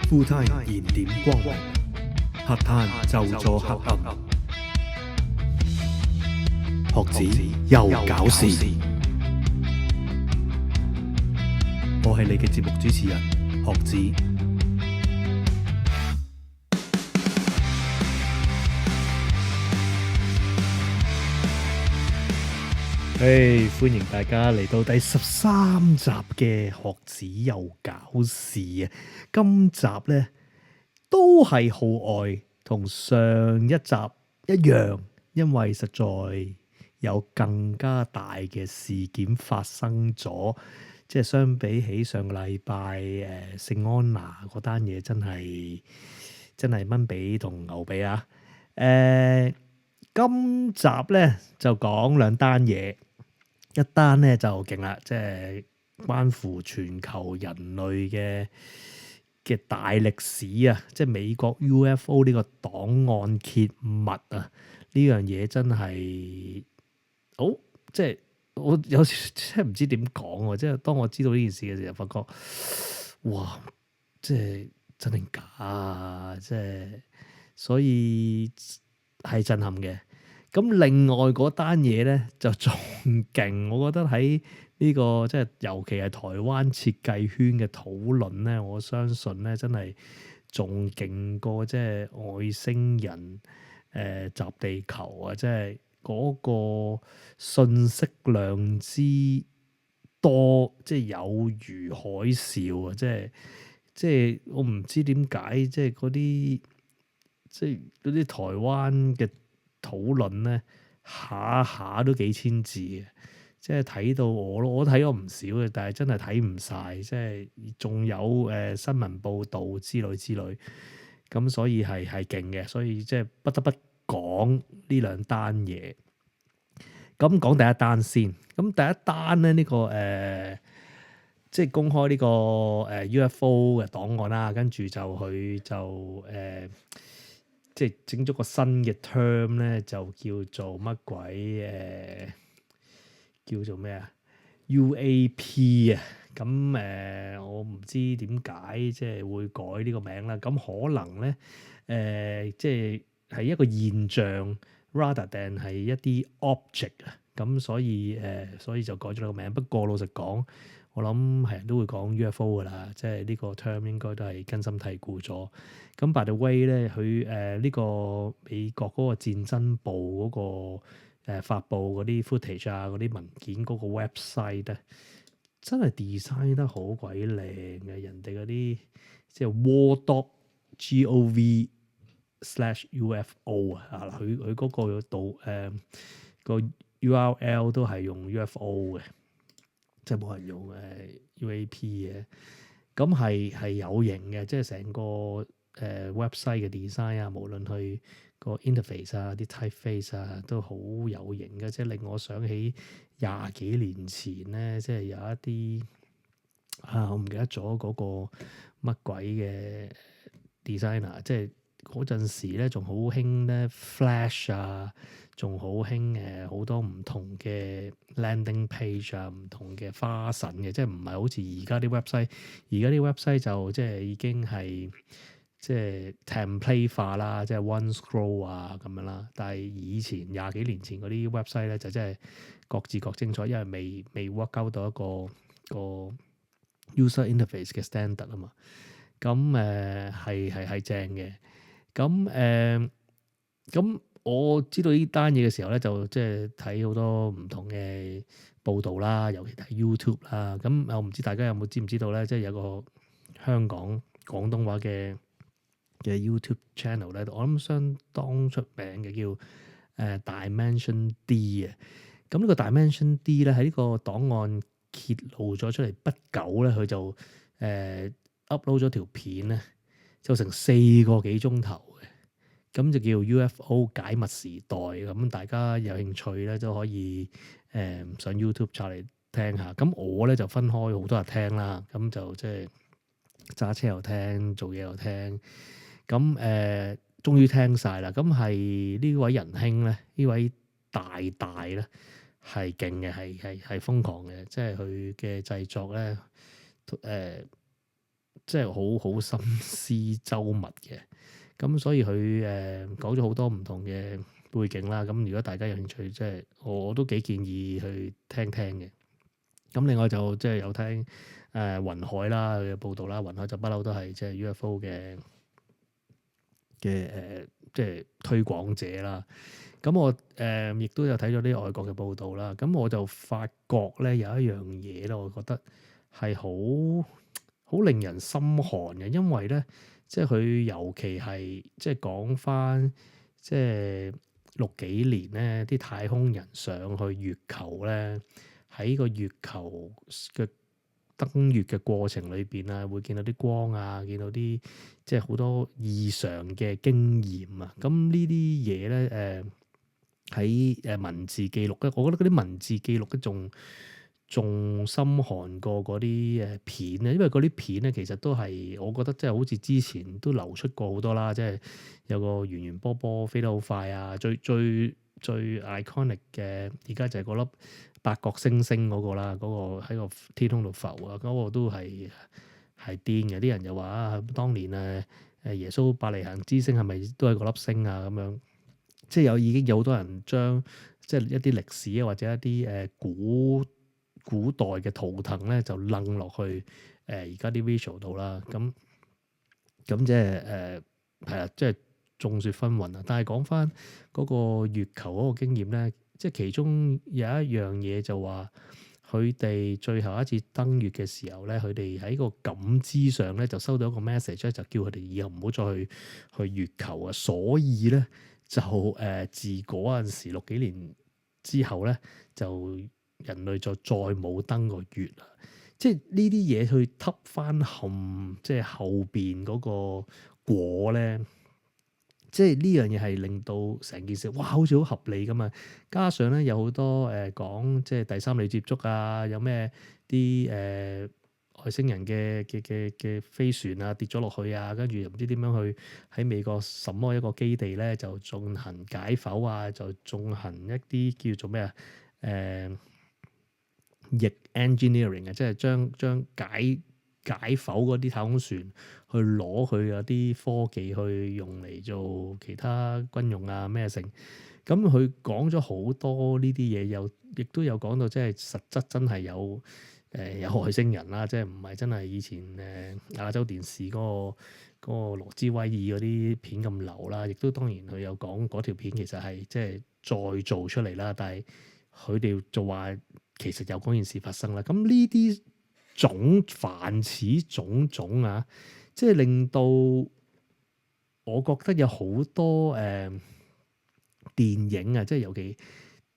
富太燃點光明，黑炭就助黑暗。學子又搞事，我係你嘅節目主持人學子。歡迎大家嚟到第13集嘅學子又搞事啊！今集呢都係號外，同上一集一樣，因為實在有更加大嘅事件發生咗，即係相比起上個禮拜聖安娜嗰單嘢，真係蚊髀同牛髀啊！今集呢就講兩單嘢。一單咧就勁啦，即係關乎全球人類嘅大歷史啊！即係美國 UFO 呢個檔案揭密啊！呢樣嘢真係好，即係我有時真係唔知點講喎！即係當我知道呢件事嘅時候，發覺哇，即係真定假啊！即係所以係震撼嘅。咁另外嗰單嘢咧就仲勁，我覺得喺呢個即係尤其係台灣設計圈嘅討論咧，我相信咧真係仲勁過即係外星人襲地球啊！即係嗰個信息量之多，即係有如海嘯啊！即係我唔知點解，即係嗰啲台灣嘅討論咧下下都幾千字嘅，即係睇到我睇咗唔少嘅，但係真係睇唔晒，即係仲有新聞報導之類，咁所以係勁嘅，所以即係不得不講呢兩單嘢。咁講第一單先，咁第一單咧呢個即係公開呢個UFO 嘅檔案啦，跟住佢就即係整咗個新嘅 term 咧，就叫做乜鬼叫做咩啊 UAP 啊！咁我唔知點解即係會改呢個名啦。咁可能咧即係一個現象 rather than 係一啲 object 啊。咁所以就改咗個名。不過老實講，我諗係人都會講 UFO 噶啦，即係呢個 term 應該都係根深蒂固咗。咁 by the way 咧，佢呢個美國嗰個戰爭部嗰個發布嗰啲 footage 啊，嗰啲文件嗰個 website 咧，真係 design 得好鬼靚嘅。人哋嗰啲即係 war.gov/UFO 啊，佢嗰個度個 URL 都係用 UFO 嘅。即係冇人用UAP 嘅，咁係有型嘅，即係成個website 嘅 design 啊，無論佢個 interface 啊、啲 typeface 啊，都好有型嘅，即係令我想起20幾年前咧，即係有一啲我唔記得咗嗰個乜鬼嘅 designer，即係嗰陣時咧仲好興咧 Flash 啊。仲好興好多唔同嘅 landing page 啊，唔同嘅花神嘅，即係唔係好似而家啲 website， 而家啲 website 就即係已經係即係 template 化啦，即係 one scroll 啊咁樣啦。但係以前20幾年前嗰啲 website 咧就真係各自各精彩，因為未 work out 到一個 user interface 嘅 standard 啊嘛。咁係正嘅。咁我知道呢單嘢嘅時候咧，就即係睇好多唔同嘅報導啦，尤其係 YouTube 啦。咁我唔知大家知唔知道咧，即係有個香港廣東話嘅 YouTube channel 咧，我諗相當出名嘅，叫Dimension D 啊。咁呢個 Dimension D 咧喺呢個檔案揭露咗出嚟不久咧，佢就upload 咗條片咧，就成4個幾鐘頭。咁就叫 UFO 解密時代，咁大家有興趣咧都可以上 YouTube 查嚟聽下。咁我咧就分開好多日聽啦，咁就即係揸車又聽，做嘢又聽。咁終於聽晒啦。咁係呢位仁兄咧，呢位大咧係勁嘅，係瘋狂嘅，即係佢嘅製作咧即係好心思周密嘅。咁所以佢講咗好多唔同嘅背景啦。咁如果大家有興趣，即係我都幾建議去聽聽嘅。咁另外就即係有聽雲海啦佢嘅報道啦。雲海就不嬲都係即係 UFO 嘅即係推廣者啦。咁我亦都有睇咗啲外國嘅報道啦。咁我就發覺咧有一樣嘢咧，我覺得係好令人心寒嘅，因為咧即係佢尤其係即係講翻即係60幾年咧啲太空人上去月球咧，喺個月球嘅登月嘅過程裏邊啊，會見到啲光啊，見到啲即係好多異常嘅經驗啊。咁呢啲嘢咧喺文字記錄咧，我覺得嗰啲文字記錄咧仲心寒過嗰啲片咧，因為嗰啲片咧其實都係我覺得即係好似之前都流出過好多啦，即係有個圓圓波波飛得好快啊，最 iconic 嘅而家就係嗰粒八角星星嗰個啦，嗰個喺個天空度浮啊，嗰個都係癲嘅。啲人又話啊，當年耶穌伯利恆之星係咪都係嗰粒星啊咁樣？即係已經有好多人將即係一啲歷史啊，或者一啲古代嘅圖騰咧，就掕落去而家啲 visual 度啦。咁即係係啊，即係眾說紛紜啊。但係講翻嗰個月球嗰個經驗咧，即係其中有一樣嘢就話佢哋最後一次登月嘅時候咧，佢哋喺個感知上咧就收到一個 message 咧，就叫佢哋以後唔好再去月球啊。所以咧就自嗰陣時60幾年之後咧，就人類就再冇登過月啦。即係呢啲嘢去揼翻冚，即係後邊嗰個果咧，即係呢樣嘢係令到成件事哇，好似好合理㗎嘛。加上咧有好多講即係第三類接觸啊，有咩啲外星人嘅飛船啊跌咗落去啊，跟住又唔知點樣去喺美國什麼一個基地咧就進行解剖啊，就進行一啲叫做咩啊逆 engineering 嘅，即係將解剖嗰啲太空船去攞佢嗰啲科技去用嚟做其他軍用啊咩成。咁佢講咗好多呢啲嘢，亦都有講到即係實質真係有外星人啦，即係唔係真係以前亞洲電視嗰個羅茲威爾嗰啲片咁流啦。亦都當然佢有講嗰條片其實係即係再做出嚟啦，但係佢哋就話其實有嗰件事發生啦。咁呢啲凡此種種啊，即係令到我覺得有好多電影啊，即係尤其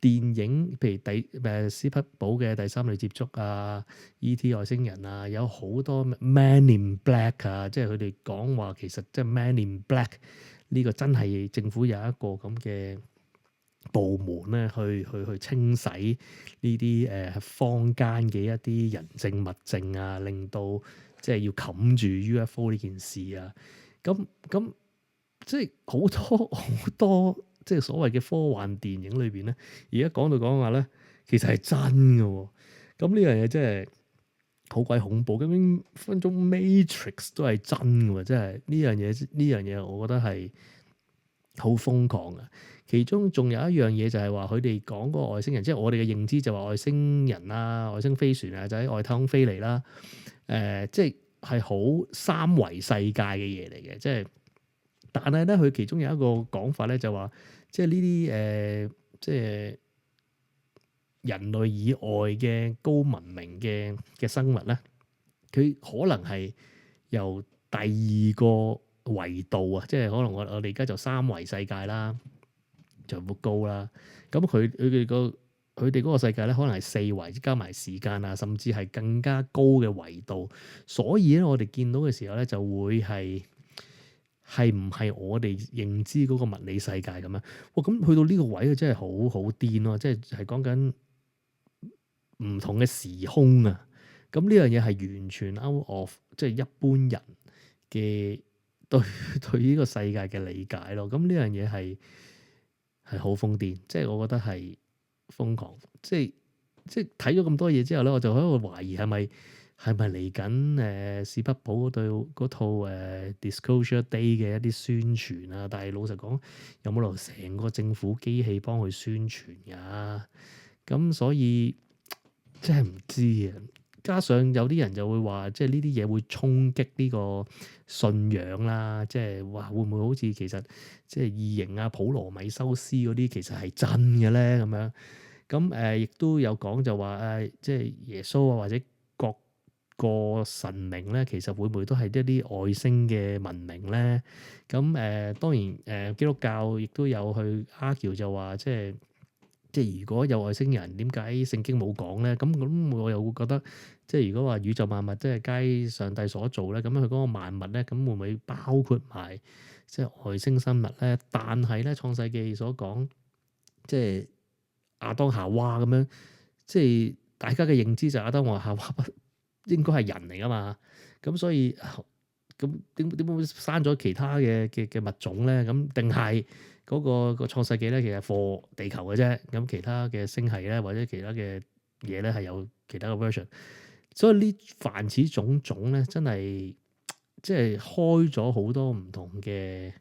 電影，譬如斯匹堡嘅第三類接觸啊、E.T. 外星人啊，有好多 Man in Black 啊，即係佢哋講話其實即係 Man in Black 呢個真係政府有一個咁嘅部門咧，去清洗呢啲坊間嘅一啲人證物證啊，令到即係要冚住 UFO 呢件事啊。咁即係好多即係所謂嘅科幻電影裏邊咧，而家講到講話咧，其實係真嘅喎。咁呢樣嘢真係好鬼恐怖。咁分鐘 Matrix 都係真嘅喎，即係呢樣嘢，我覺得係好瘋狂啊！其中仲有一樣嘢就係話佢哋講嗰個外星人，即係我哋嘅認知就話外星人啊、外星飛船啊，就喺外太空飛嚟啦。即係好三維世界嘅嘢嚟嘅，即係。但係咧，佢其中有一個講法咧，就話即係呢啲即係人類以外嘅高文明嘅生物咧，佢可能係由第二個維度啊，即係可能我哋而家就三維世界啦，就會高啦。咁佢哋嗰個世界咧，可能係四維加埋時間啊，甚至係更加高嘅維度。所以咧，我哋見到嘅時候咧，就會係唔係我哋認知嗰個物理世界咁樣？哇！咁去到呢個位啊，真係好癲咯！即係講緊唔同嘅時空啊！咁呢樣嘢係完全 out of 即係一般人嘅對呢個世界嘅理解咯。咁呢樣嘢係好瘋癲，即係我覺得係瘋狂。即係睇咗咁多嘢之後咧，我就喺度懷疑係係咪嚟緊史匹堡嗰套Disclosure Day 嘅一啲宣傳啊？但係老實講，有冇理由成個政府機器幫佢宣傳㗎？咁所以真係唔知啊！加上有啲人就會話，即係呢啲嘢會衝擊呢個信仰啦，即係話會唔會好似其實即係異形啊、普羅米修斯嗰啲其實係真嘅咧咁樣？咁亦都有講就話即係耶穌啊或者各個神明咧，其實會唔會都係一啲外星嘅文明咧？咁當然基督教亦都有去 argue 就話即係如果有外星人，點解聖經冇講咧？咁我又會覺得，即係如果話宇宙萬物即係皆上帝所做咧，咁佢嗰個萬物咧，咁會唔會包括埋即係外星生物咧？但係咧，創世記所講，即係亞當夏娃咁樣，即係大家嘅認知就係亞當夏娃不應該係人嚟㗎嘛。咁所以咁點會生咗其他嘅物種咧？咁定係個創世記咧，其實 for 地球嘅啫。咁其他嘅星系咧，或者其他嘅嘢咧，係有其他嘅 version。所以呢凡此種種咧，真係即係開咗好多唔同嘅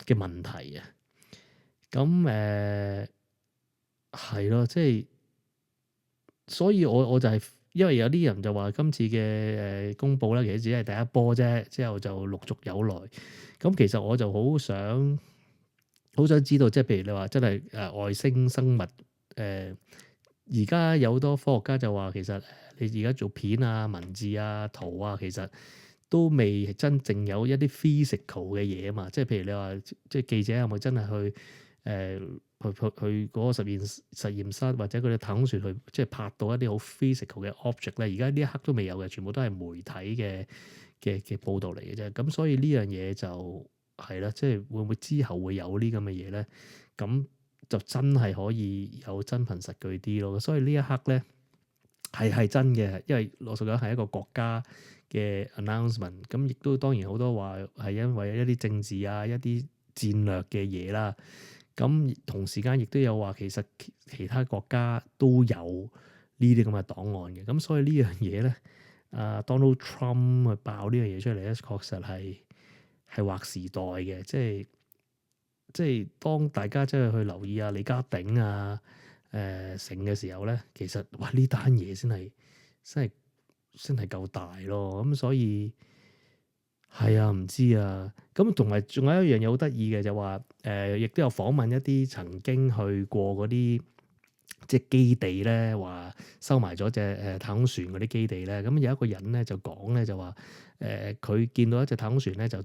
問題啊！咁係咯，即係所以我就係、因為有啲人就話今次嘅公佈咧，其實只係第一波啫，之後就陸續有來。咁其實我就好想知道，即係譬如你話真係外星生物而家有好多科學家就話其實你而家做片啊、文字啊、圖啊，其實都未真正有一啲 physical 嘅嘢啊嘛。即係譬如你話即係記者係咪真係去嗰個實驗室或者佢哋太空船去即係拍到一啲好 physical 嘅 object 咧？而家呢一刻都未有嘅，全部都係媒體嘅報導嚟嘅啫。咁所以呢樣嘢就係啦，即係會唔會之後會有呢咁嘅嘢咧？咁就真係可以有真憑實據啲咯。所以呢一刻咧係真嘅，因為老實講係一個國家嘅 announcement。咁亦都當然好多話係因為一啲政治啊、一啲戰略嘅嘢啦。咁同時間亦都有話其實其他國家都有呢啲咁嘅檔案嘅。咁所以呢樣嘢咧，Donald Trump 去爆呢樣嘢出嚟咧，確實係劃時代嘅。即係當大家真係去留意李家鼎啊成嘅時候咧，其實哇呢單嘢真係夠大咯。咁所以係啊，唔知啊。咁同埋仲有一樣嘢好得意嘅就話亦都有訪問一啲曾經去過嗰啲即係基地咧，話收埋咗隻太空船嗰啲基地咧。咁有一個人咧就講咧就話佢見到一隻太空船咧就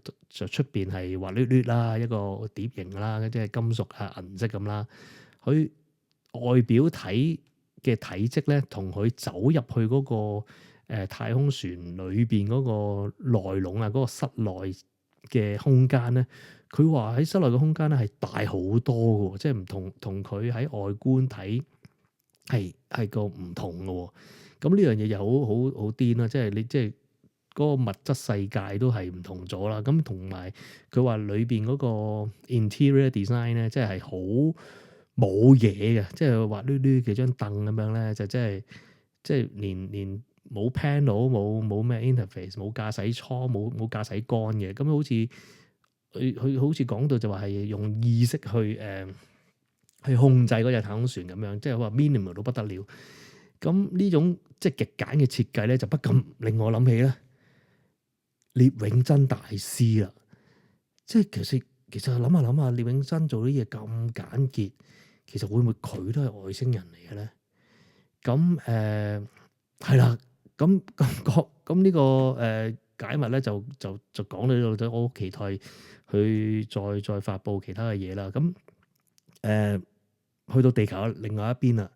出邊係滑捋捋啦，一個碟形啦，即係金屬啊銀色咁啦。佢外表睇嘅體積咧，同佢走入去嗰個太空船裏邊嗰個內籠啊，嗰個室內嘅空間咧，佢話喺室內嘅空間咧係大好多嘅，即係唔同佢喺外觀睇係個唔同嘅。咁呢樣嘢又好癲啦，即係你即係嗰個物質世界都係唔同咗啦。咁同埋佢話裏邊嗰個 interior design 咧，即係好冇嘢嘅，即係滑捋捋嘅張凳咁樣咧，就即係連冇 panel 冇咩 interface 冇駕駛艙冇駕駛桿嘅。咁好似佢好似講到就話係用意識去控制嗰隻太空船咁樣，即係話 minimal 到不得了。咁呢種即係極簡嘅設計咧，就不禁令我諗起咧聶永真大師啦。即係其實諗下聶永真做啲嘢咁簡潔，其實會唔會佢都係外星人嚟嘅咧？咁係啦。咁呢個解密咧就講到呢度，我好期待佢再發布其他嘅嘢啦。咁去到地球另外一邊啦，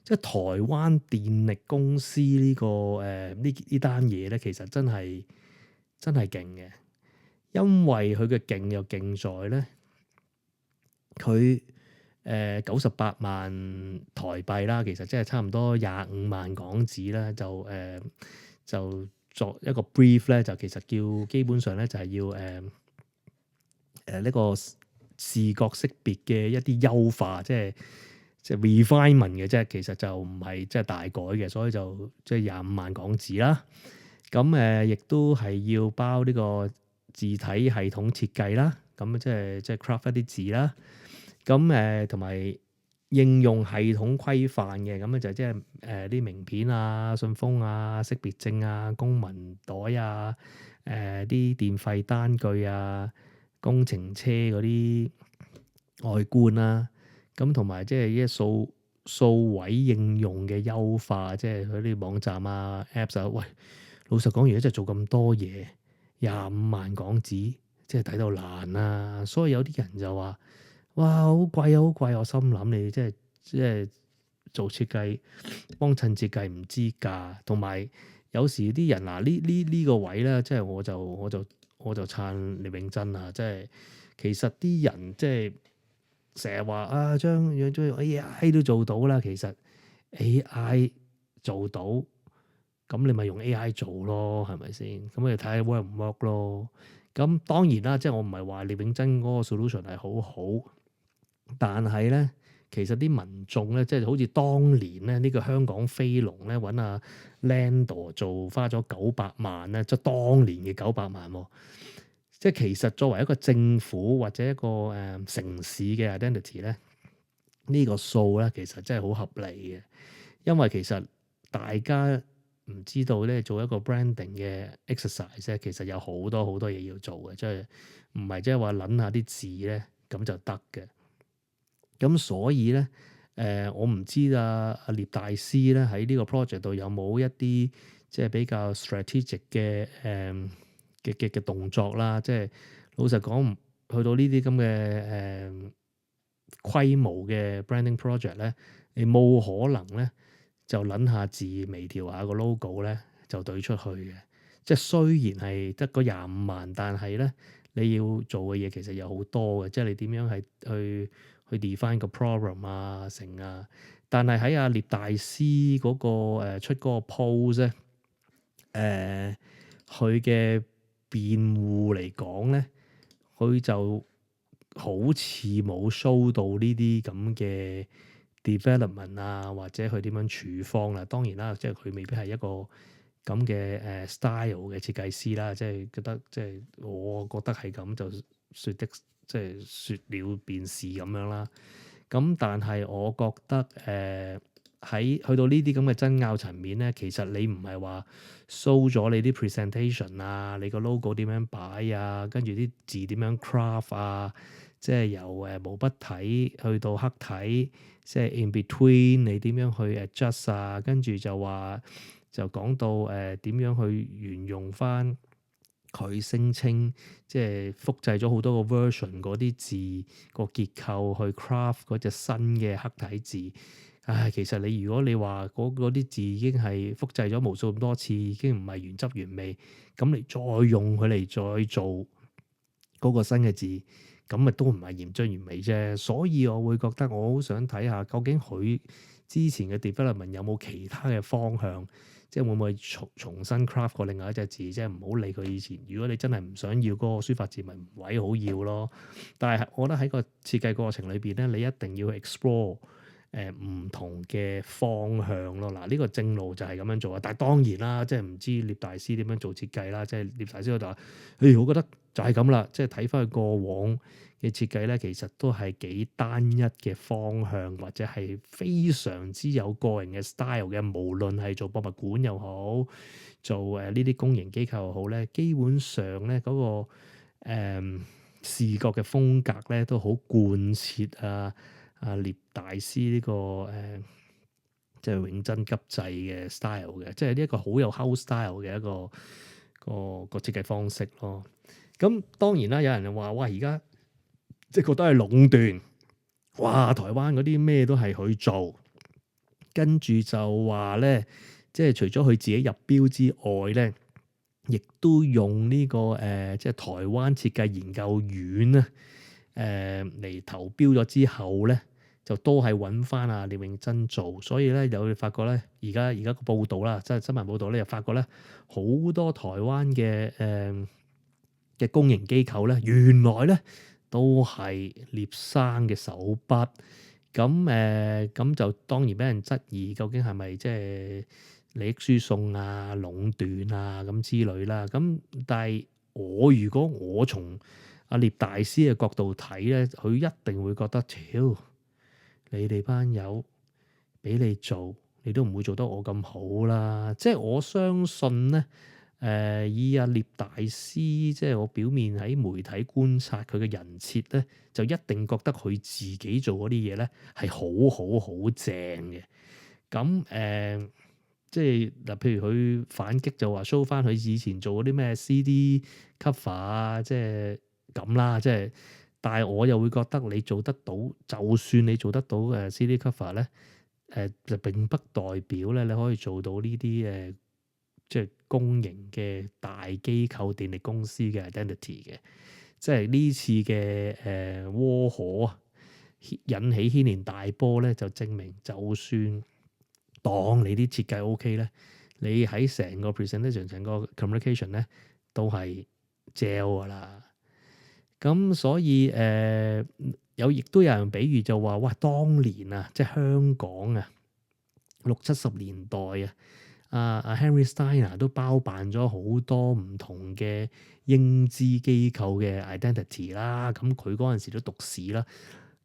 即係台灣電力公司呢單嘢咧，其實真係勁嘅。因為佢嘅勁又勁在咧，佢98萬台幣啦，其實即係差唔多25萬港紙啦，就作一個 brief 咧，就其實叫基本上咧就係要呢個視覺識別嘅一啲優化，即即係 refinement 嘅啫，其實就唔係即係大改嘅，所以就即係25萬港紙啦。咁亦都係要包呢個字體系統設計啦，咁即係 craft 一啲字啦。咁同埋應用系統規範嘅，咁就即係啲名片啊、信封啊、識別證啊、公文袋啊、啲電費單據啊、工程車嗰啲外觀啦，咁同埋即係一數位應用嘅優化，即係佢啲網站啊、Apps 啊。喂，老實講，如果真係做咁多嘢，25萬港紙，即係抵到爛啦。所以有啲人就話：哇，好貴啊，好貴啊！我心諗你即係做設計，幫襯設計唔知價，同埋有時啲人嗱呢個位咧，即係我就撐聶永真啊！即係其實啲人即係成日話啊，將 AI 都做到啦。其實 AI 做到，咁你咪用 AI 做咯，係咪先？咁你睇下 work 唔 work 咯。咁當然啦，即係我唔係話聶永真嗰個 solution 係好好，但係咧，其實啲民眾咧，即係好似當年咧呢個香港飛龍咧揾阿 Lando 做花咗900萬咧，即係當年嘅900萬喎。即係其實作為一個政府或者一個城市嘅 identity 咧，呢個數咧其實真係好合理嘅，因為其實大家唔知道咧做一個 branding 嘅 exercise 咧，其實有好多好多嘢要做嘅，即係唔係即係話撚下啲字咧咁就得嘅。咁所以咧，我唔知阿聶大師咧喺呢個 project 度有冇一啲即係比較 strategic 嘅動作啦。即係老實講，去到呢啲咁嘅規模嘅 branding project 咧，你冇可能咧就撚下字微調下個 logo 咧就對出去嘅。即係雖然係得嗰25萬，但係咧你要做嘅嘢其實有好多嘅，即係你點樣係去 define 個 problem 啊成啊。但係喺阿聶大師嗰個出嗰個 post 咧，佢嘅辯護嚟講咧，佢就好似冇 show 到呢啲咁嘅 development 啊，或者佢點樣處方啦。當然啦，即係佢未必係一個咁嘅style 嘅設計師啦。即係覺得即係我覺得係咁就説的，即係説了便是咁樣啦。咁但係我覺得喺去到呢啲咁嘅爭拗層面咧，其實你唔係話 show 咗你啲 presentation 啊，你個 logo 點樣擺啊，跟住啲字點樣 craft 啊，即係由毛筆體去到黑體，即係 in between 你點樣去 adjust 啊，跟住就講到點樣去沿用翻佢聲稱，即係複製咗好多個 version 嗰啲字個結構去 craft 嗰隻新嘅黑體字。唉，其實如果你話嗰啲字已經係複製咗無數咁多次，已經唔係原汁原味，咁你再用佢嚟再做嗰個新嘅字，咁咪都唔係原汁原味啫。所以我會覺得我好想睇下究竟佢之前嘅 development 有冇其他嘅方向，即係會唔會重新 craft 過另外一隻字，即係唔好理佢以前。如果你真係唔想要嗰個書法字，咪唔鬼好要咯。但係我覺得喺個設計過程裏邊咧，你一定要 explore 唔同嘅方向咯。嗱，呢個正路就係咁樣做啊。但係當然啦，即係唔知聶大師點樣做設計啦。即係聶大師就話：我覺得就係咁啦。即係睇翻佢過往嘅設計咧，其實都係幾單一嘅方向，或者係非常之有個人嘅 style 嘅。無論係做博物館又好，做呢啲公營機構又好咧，基本上咧嗰個視覺嘅風格咧都好貫徹聶大師呢個即係永真急制嘅 style 嘅，即係呢一個好有 house style 嘅一個設計方式咯。咁當然啦，有人話：哇，而家即係覺得係壟斷，哇！台灣嗰啲咩都係佢做，跟住就話咧，即係除咗佢自己入標之外咧，亦都用呢個即係台灣設計研究院啊嚟投標咗之後咧，就都係揾翻阿聶永真做。所以咧有發覺咧，而家個報導啦，即係新聞報導咧，又發覺咧好多台灣嘅公營機構咧，原來咧都係聶生嘅手筆。咁就當然俾人質疑，究竟係咪即係利益輸送啊、壟斷啊咁之類啦。咁但係如果我從阿聶大師嘅角度睇咧，佢一定會覺得，屌你哋班友俾你做，你都唔會做得我咁好啦。即係我相信咧。以阿聶大師，即係我表面喺媒體觀察佢嘅人設咧，就一定覺得佢自己做嗰啲嘢咧係好正嘅。咁即係嗱，譬如佢反擊就話 show 翻佢以前做嗰啲咩 CD cover 啊，即係咁啦。即係，但係我又會覺得你做得到，就算你做得到CD cover 咧，就並不代表咧你可以做到呢啲即係公營嘅大機構電力公司嘅 identity 嘅。即係呢次嘅窩火啊，引起牽連大波咧，就證明就算當你啲設計 OK 咧，你喺成個 presentation、成個 communication 咧都係 gel 㗎啦。咁所以亦都有人比喻就話，哇！當年啊，即係香港啊，60、70年代啊。阿 Henry Steiner 都包辦咗好多唔同嘅英資機構嘅 identity 啦。咁佢嗰陣時都讀史啦。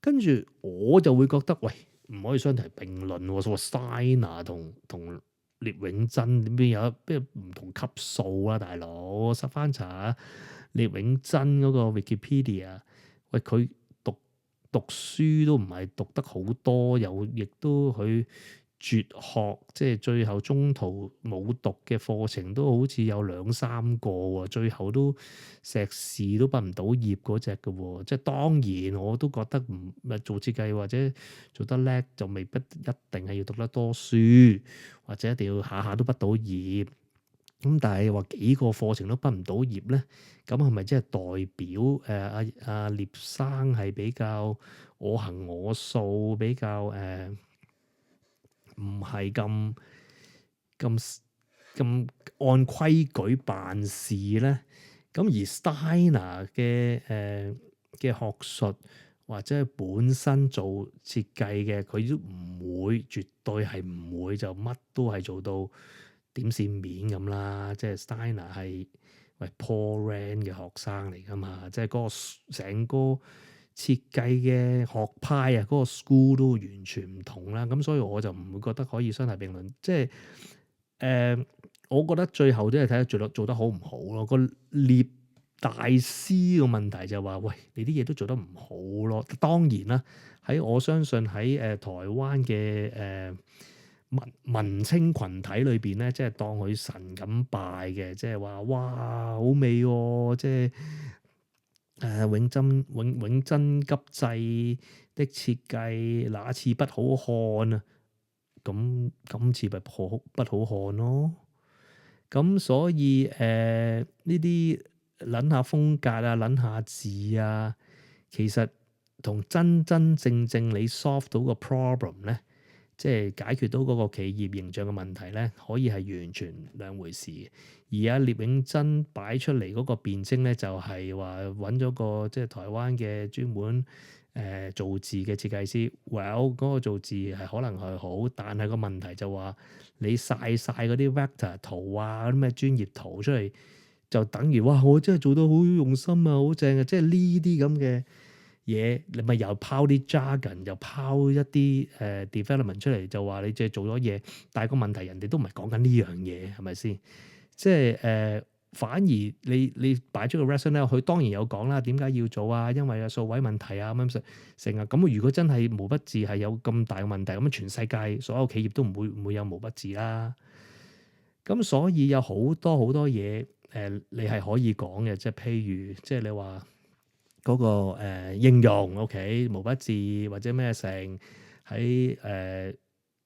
跟住我就會覺得，喂，唔可以相提並論喎。所謂 Steiner 同聶永真點邊有邊唔同級數啊，大佬，濕翻查聶永真嗰個 Wikipedia，喂，佢讀書都唔係讀得好多，亦都佢。絕學即係最後中途冇讀嘅課程都好似有2-3個喎，最後都碩士都畢唔到業嗰隻嘅喎。即係當然我都覺得唔做設計或者做得叻就未必一定係要讀得多書，或者一定要下下都畢到業。咁但係話幾個課程都畢唔到業咧，咁係咪即係代表阿聶生係比較我行我素，比較唔係咁按規矩辦事咧？咁而 Steiner 嘅學術或者係本身做設計嘅，佢都唔會，絕對係唔會就乜都係做到點線面咁啦。即係 Steiner 係Paul Rand 嘅學生嚟㗎嘛，即係嗰個成個設計嘅學派啊，嗰個 school 都完全唔同啦。咁所以我就唔會覺得可以相提並論。即係我覺得最後都係睇下做得好唔好咯。個聶大師個問題就話，喂，你啲嘢都做得唔好咯。當然啦，我相信喺台灣嘅文青群體裏邊咧，即係當佢神咁拜嘅，即係話哇好美喎，即係永真急制的設計，那次不好看啊！咁今次咪不好看咯。咁所以呢啲撚下風格啊，撚下字啊，其實同真正你 solve 到個 problem 咧，即係解決到嗰個企業形象嘅問題咧，可以係完全兩回事。而阿聶永真擺出嚟嗰個辯證咧，就係話揾咗個即係台灣嘅專門造字嘅設計師。Well，嗰個造字係可能係好，但係個問題就話你晒嗰啲 vector 圖啊，嗰啲咩專業圖出嚟，就等於哇！我真係做到好用心啊，好正啊！即係呢啲咁嘅嘢，你咪又拋啲 jargon，又拋一啲development 出嚟，就話你即係做咗嘢，但係個問題人哋都唔係講緊呢樣嘢，係咪先？即係反而你擺咗個 rationale，佢當然有講啦，點解要做啊？因為有數位問題啊，咁成日咁。如果真係毛筆字係有咁大嘅問題，咁全世界所有企業都唔會有毛筆字啦。咁所以有好多嘢你係可以講嘅，即係譬如即係你話嗰個應用 OK 毛筆字或者咩成喺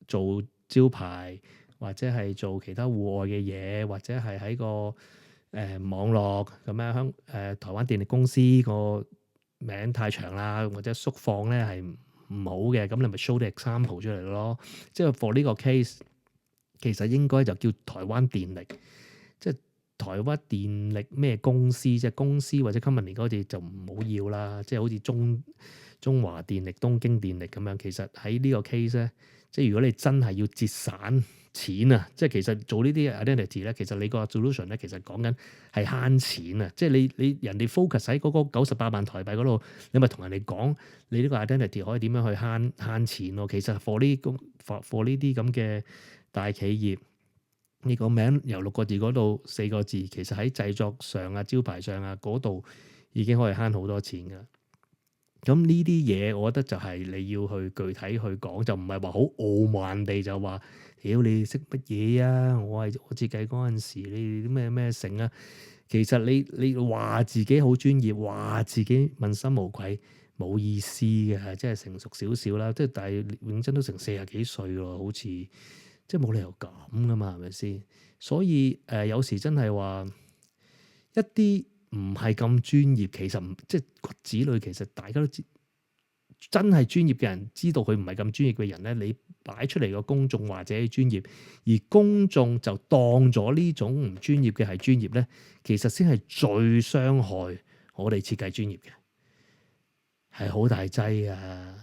做招牌，或者係做其他戶外嘅嘢，或者係喺個網絡咁樣台灣電力公司個名太長啦，或者縮放咧係唔好嘅，咁你咪 show 啲 example 出嚟咯。即係 for 呢個 case，其實應該就叫台灣電力，即係台灣電力咩公司，即係公司或者 company 嗰啲就唔好要啦。即係好似中華電力、東京電力咁樣。其實喺呢個 case 咧，即係如果你真係要節省錢啊，即係其實做呢啲 identity 咧，其實你個 solution 咧，其實講緊係慳錢啊！即係你人哋 focus 喺嗰個98萬台幣嗰度，你咪同人哋講你呢個 identity 可以點樣去慳錢咯。其實 for 呢啲咁嘅大企業，呢個名由6個字嗰度4個字，其實喺製作上啊、招牌上啊嗰度已經可以慳好多錢噶。咁呢啲嘢，我覺得就係你要去具體去講，就唔係話好傲慢地就話，屌你識乜嘢啊？我設計嗰陣時，你啲咩成啊？其實你話自己好專業，話自己問心無愧，冇意思嘅，即係成熟少少啦。即係但係永真都成40幾歲咯，好似即係冇理由咁噶嘛，係咪先？所以有時真係話一啲唔係咁專業，其實唔即係骨子裏，其實大家都知，真係專業嘅人知道佢唔係咁專業嘅人咧，你擺出嚟個公眾或者係專業，而公眾就當咗呢種唔專業嘅係專業咧，其實先係最傷害我哋設計專業嘅，係好大劑啊！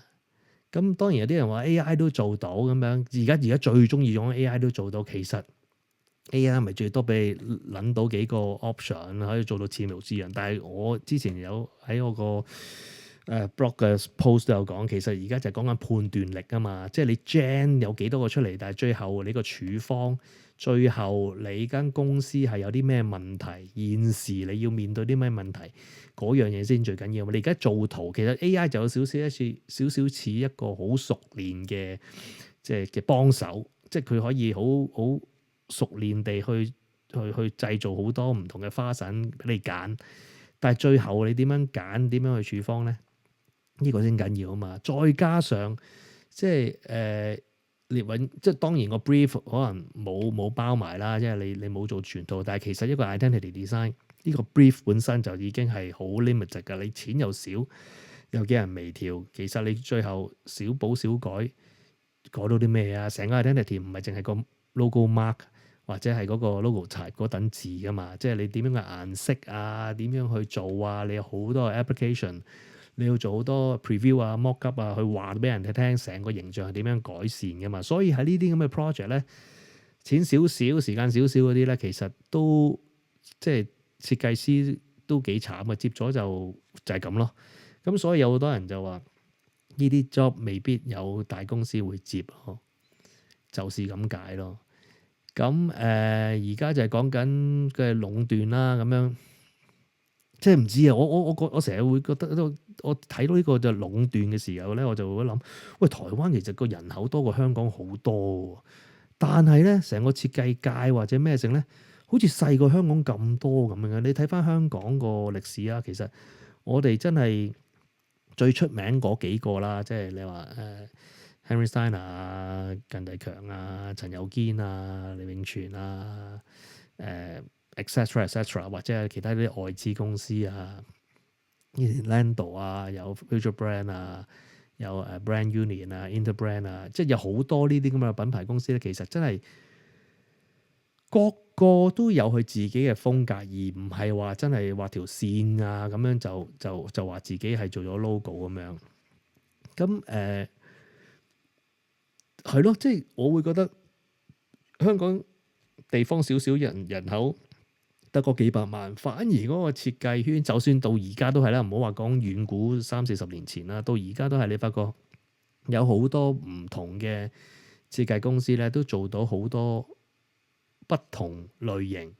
咁當然有啲人話 AI 都做到咁樣，而家最中意用 AI 都做到，其實 AI 咪最多俾你諗到幾個 option 可以做到似模似樣，但係我之前有喺我個blog 嘅 post 都有講，其實而家就係講緊判斷力啊嘛，即係你 gen 有幾多個出嚟，但係最後你個處方，最後你間公司係有啲咩問題，現時你要面對啲咩問題，嗰樣嘢先最緊要。你而家做圖，其實 AI 就有少少似一個好熟練嘅即係嘅幫手，即係佢可以好熟練地去製造好多唔同嘅花臣俾你揀，但係最後你點樣揀，點樣去處方咧？呢個先緊要啊嘛！再加上即係列穩，即係當然個 brief 可能冇包埋啦，即係你冇做全套，但係其實一個 identity design 呢個 brief 本身就已經係好 limited 㗎，你錢又少，有幾人微調，其實你最後少補少改到啲咩啊？成個 identity 唔係淨係個 logo mark 或者係嗰個 logo 柴嗰等字㗎嘛，即係你點樣嘅顏色啊，點樣去做啊？你有好多 application。你要做好多 preview 啊、mock up 啊，去話俾人哋聽，成個形象係點樣改善㗎嘛。所以喺呢啲咁嘅 project 咧，錢少少、時間少少嗰啲咧，其實都即係設計師都幾慘啊。接咗就係咁咯。咁所以有好多人就話呢啲 job 未必有大公司會接咯，就是咁解咯。咁而家就係講緊嘅壟斷啦，咁樣。即係唔知啊！我成日會覺得，我睇到呢個就壟斷嘅時候咧，我就會諗，喂，台灣其實個人口多過香港好多，但係咧成個設計界或者咩性咧，好似細過香港咁多咁樣嘅。你睇翻香港個歷史啊，其實我哋真係最出名嗰幾個啦，即係你話Henry Steiner 啊、靳埭強啊、陳友堅啊、李永全啊、etc 或者係其他啲外資公司啊，以前 Lando 啊，有 Future Brand 啊，有Brand Union 啊、Interbrand 啊，即係有好多呢啲咁嘅品牌公司咧。其實真係個個都有佢自己嘅風格，而唔係話真係畫條線啊咁樣就話自己係做咗 logo 咁樣。咁係咯，即係我會覺得香港地方少少人口。得個幾百萬，反而嗰個設計圈，就算到而家都係啦，唔好話講遠古30-40年前啦，到而家都係你發覺有好多唔同嘅設計公司咧，都做到好多不同類型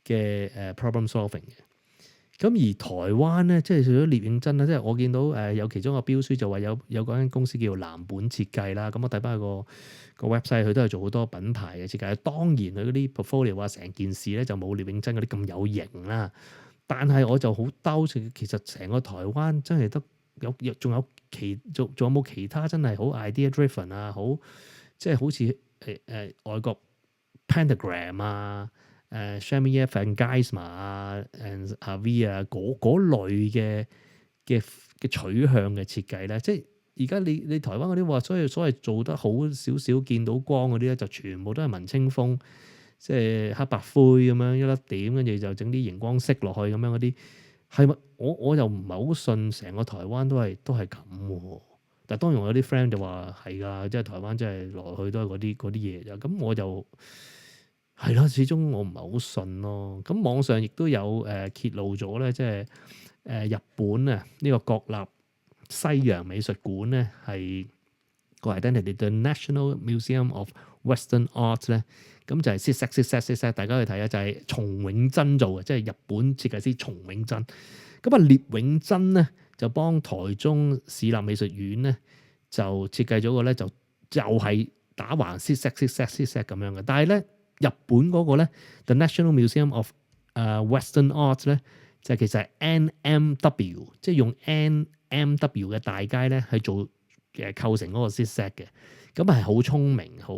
嘅problem solving 嘅。咁而台灣咧，即係除咗聶永真啦，即係我見到有其中一個標書就話有嗰間公司叫藍本設計啦。咁我睇翻個 website，佢都係做好多品牌嘅設計。當然佢嗰啲 portfolio 啊，成件事咧就冇聶永真嗰啲咁有型啦。但係我就好兜，其實成個台灣真係得仲有冇其他真係好 idea driven 啊？好即係好似外國 Pentagram 啊。Shamier Van Geisma 啊 and Harvey 啊，嗰類嘅取向嘅設計咧，即係而家你台灣嗰啲話，所謂做得好少少見到光嗰啲咧，就全部都係文青風，即係黑白灰咁樣一粒點，跟住就整啲熒光色落去咁樣嗰啲，係咪？我又唔係好信成個台灣都係咁喎。但係當然我有啲 friend 就話係㗎，即係台灣真係來去都係嗰啲嘢啫。咁我就係咯，始終我唔係好信咯。咁網上亦都有揭露咗咧，即係日本啊呢個國立西洋美術館咧係個 identity，The National Museum of Western Art 咧，咁就係 set，大家去睇下，就係松永真做嘅，即係日本設計師松永真。咁啊，聶永真咧就幫台中市立美術院咧就設計咗個咧就係打橫 set 咁樣嘅。但係咧日本嗰個咧 The National Museum of Western Art 咧就其實係 NMW，即係用 NMW 嘅大街咧去做構成嗰個 set 嘅。咁係好聰明，好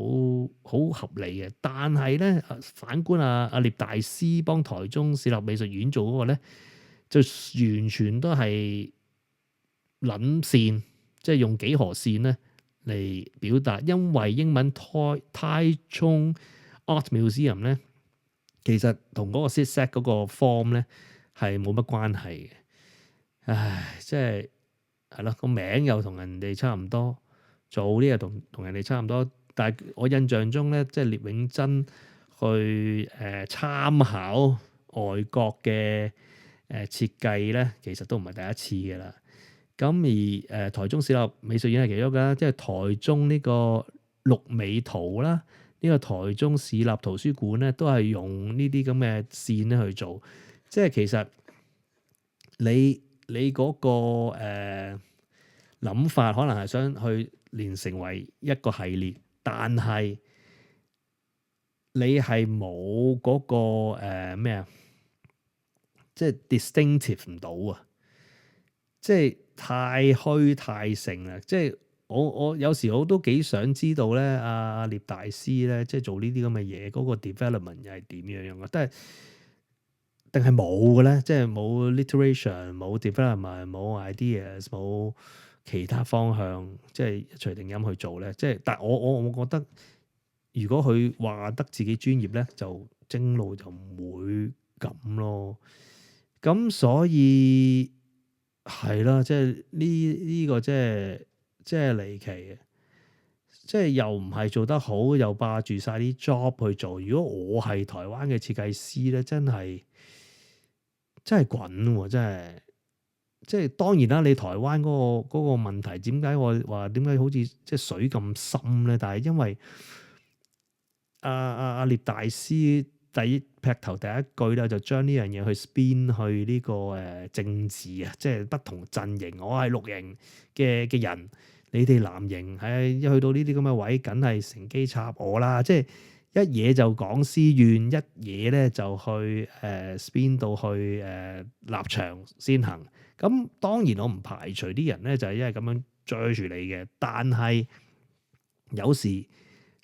合理嘅。但係咧反觀阿聶大師幫台中市立美術院做嗰個咧，就完全都係撚線，即係用幾何線咧嚟表達。因為英文台中 Art Museum 咧，其實同嗰個 set 嗰個 form 咧係冇乜關係嘅。唉，即係咯，個名又同人哋差唔多，做啲又同人哋差唔多。但係我印象中咧，即係聶永真去參考外國嘅設計咧，其實都唔係第一次嘅啦。咁而台中市立美術院係其中一個，即係台中呢個綠美圖啦，呢個台中市立圖書館咧，都係用呢啲咁嘅線咧去做。即係其實你嗰個諗法可能係想去連成為一個系列，但係你係冇嗰個咩啊？即係 distinctive 唔到啊！即係太虛太盛啦！即係我有時我都幾想知道咧，阿聶大師咧，即係做呢啲咁嘅嘢，嗰個 development 又係點樣樣啊？定係冇嘅咧？即係冇 literation、冇 development、冇 ideas、冇其他方向，即係一錘定音去做咧。即係，但係我覺得，如果佢話得自己專業咧，就精路就唔會咁咯。咁所以係啦，即係呢個即係離奇嘅，即係又唔係做得好，又霸住晒啲 job 去做。如果我係台灣嘅設計師咧，真係滾喎！即係當然啦，你台灣嗰個問題點解我話點解好似即係水咁深咧？但係因為阿聶大師劈頭第一句咧，就將呢樣嘢去 spin 去呢個政治啊，即係不同陣營。我係綠營嘅人，你哋藍營係一去到呢啲咁嘅位，梗係乘機插我啦！即係一嘢就講私怨，一嘢咧就去spin 到去立場先行。咁當然我唔排除啲人咧就係因為咁樣追住你嘅，但係有時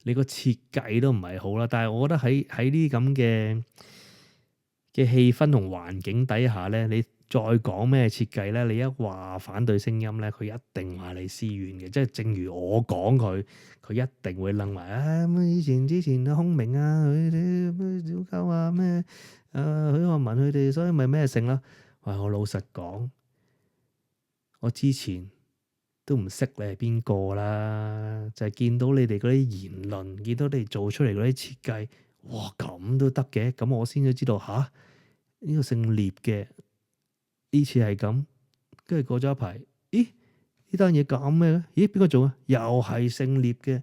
你個設計都唔係好啦。但係我覺得喺呢啲咁嘅氣氛同環境底下咧，你再講咩設計咧，你一話反對聲音咧，佢一定話你私怨嘅。即係正如我講佢一定會楞埋以前啊空明啊佢哋咩小鳩啊咩許漢文佢哋，所以咪咩成啦。喂，我老實講，我之前都唔識你係邊個啦，就係見到你哋嗰啲言論，見到你哋做出嚟嗰啲設計，哇咁都得嘅，咁我先至知道吓，呢個姓聶嘅呢次係咁，跟住過咗一排，咦呢單嘢咁咩咧？咦邊個做啊？又係姓聶嘅，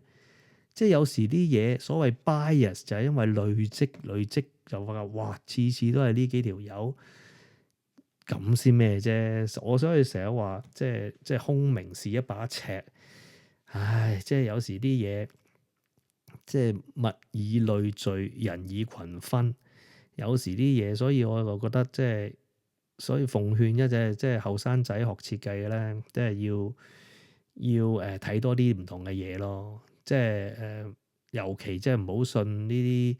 即係有時啲嘢所謂 bias 就係因為累積就話哇次次都係呢幾條友。咁先咩啫？我所以成日話，即係空明是一把尺。唉，即係有時啲嘢，即係物以類聚，人以群分。有時啲嘢，所以我就覺得所以奉勸一隻即係後生仔學設計嘅咧，即係要睇多啲唔同嘅嘢咯。即係尤其即係唔好信呢啲。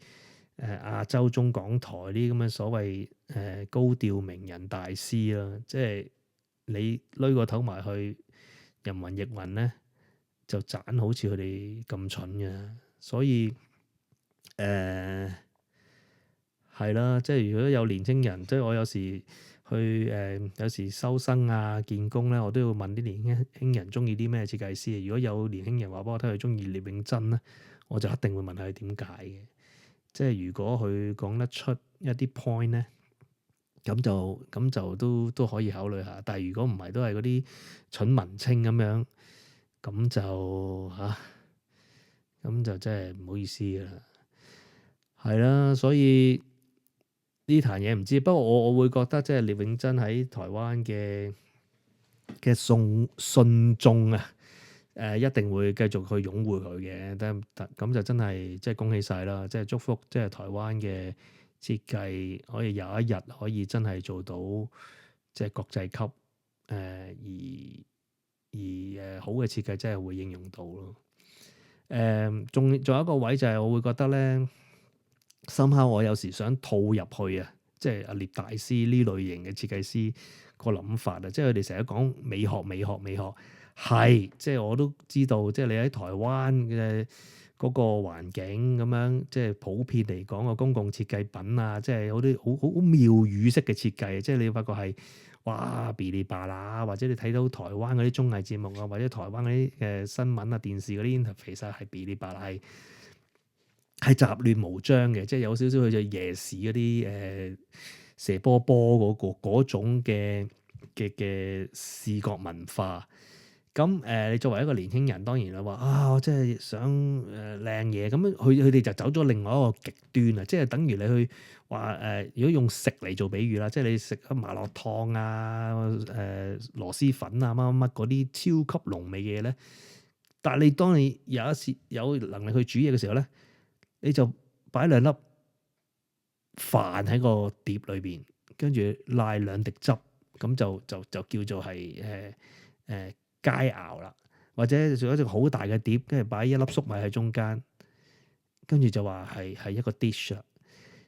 亞洲中港台呢啲咁嘅所謂高調名人大師啦，即係你攏個頭埋去人云亦云咧，就盞好似佢哋咁蠢嘅，所以係啦，即係如果有年青人，即係我有時有時收生啊、見工咧，我都要問啲年輕人中意啲咩設計師。如果有年輕人話俾我聽佢中意聶永真咧，我就一定會問佢點解嘅。即係如果佢講得出一啲 point 咧，咁就都可以考慮下。但係如果唔係，都係嗰啲蠢文青咁樣，咁就真係唔好意思㗎啦。係啦，所以呢壇嘢唔知。不過我會覺得即係聶永真喺台灣嘅信眾啊，一定會繼續去擁護佢嘅。但咁就真係即係恭喜晒啦！即係祝福即係台灣嘅設計可以有一日可以真係做到即係國際級，而好嘅設計真係會應用到咯。仲有一個位就係我會覺得咧，深刻我有時想套入去啊，即係阿聶大師呢類型嘅設計師個諗法啊，即係佢哋成日講美學係，即係我都知道，即係你喺台灣嘅嗰個環境咁樣，即係普遍嚟講個公共設計品啊，即係有啲好廟宇式嘅設計，即係你發覺係哇噼里啪啦，或者你睇到台灣嗰啲綜藝節目啊，或者台灣嗰啲新聞啊、電視嗰啲 interface 係噼里啪啦，係雜亂無章嘅，即係有少少去咗夜市嗰啲射波嗰種嘅視覺文化。咁你作為一個年輕人，當然啦話我真係想靚嘢，咁佢哋就走咗另外一個極端啊！即係等於你去話如果用食嚟做比喻啦，即係你食麻辣燙啊、螺螄粉啊、乜嗰啲超級濃味嘅嘢咧，但係你當你有一次有能力去煮嘢嘅時候咧，你就擺兩粒飯喺個碟裏邊，跟住瀨兩滴汁，咁就叫做係佳肴啦，或者做一隻好大嘅碟，跟住擺一粒粟米喺中間，跟住就話係一個 dish 啦。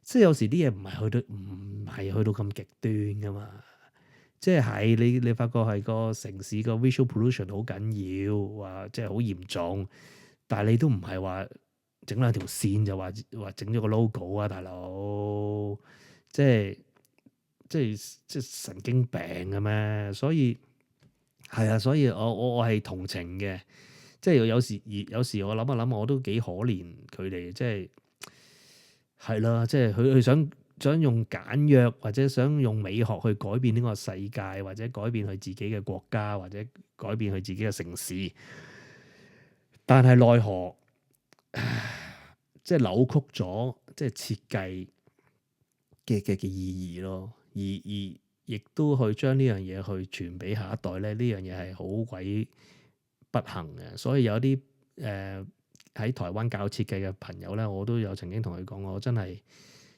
即係有時啲嘢唔係去到咁極端噶嘛。即係你發覺係個城市個 visual pollution 好緊要，話即係好嚴重，但係你都唔係話整兩條線就話整咗個 logo 啊，大佬，即係神經病嘅咩？所以係啊，所以我係同情嘅，即係有時我諗一諗，我都幾可憐佢哋，即係啦，即係佢想用簡約或者想用美學去改變呢個世界，或者改變佢自己嘅國家，或者改變佢自己嘅城市，但係奈何即係扭曲咗即係設計嘅意義咯，而亦都去將呢樣嘢去傳俾下一代咧，呢樣嘢係好鬼不幸嘅。所以有啲喺台灣教設計嘅朋友咧，我都有曾經同佢講，我真係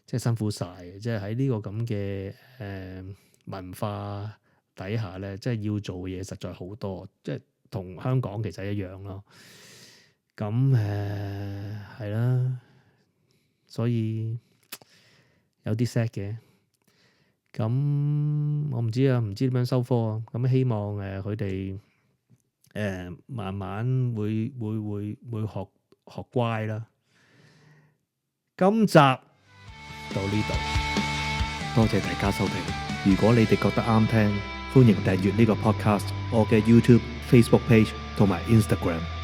即係辛苦晒嘅，即係喺呢個咁嘅文化底下咧，即係要做嘅嘢實在好多，即係同香港其實一樣咯。咁係啦，所以有啲 sad 嘅。咁我唔知點樣收科啊。咁希望佢哋慢慢會學乖啦。今集到呢度，多謝大家收聽。如果你哋覺得啱聽，歡迎訂閱呢個 podcast，我嘅 YouTube、Facebook page 同埋 Instagram。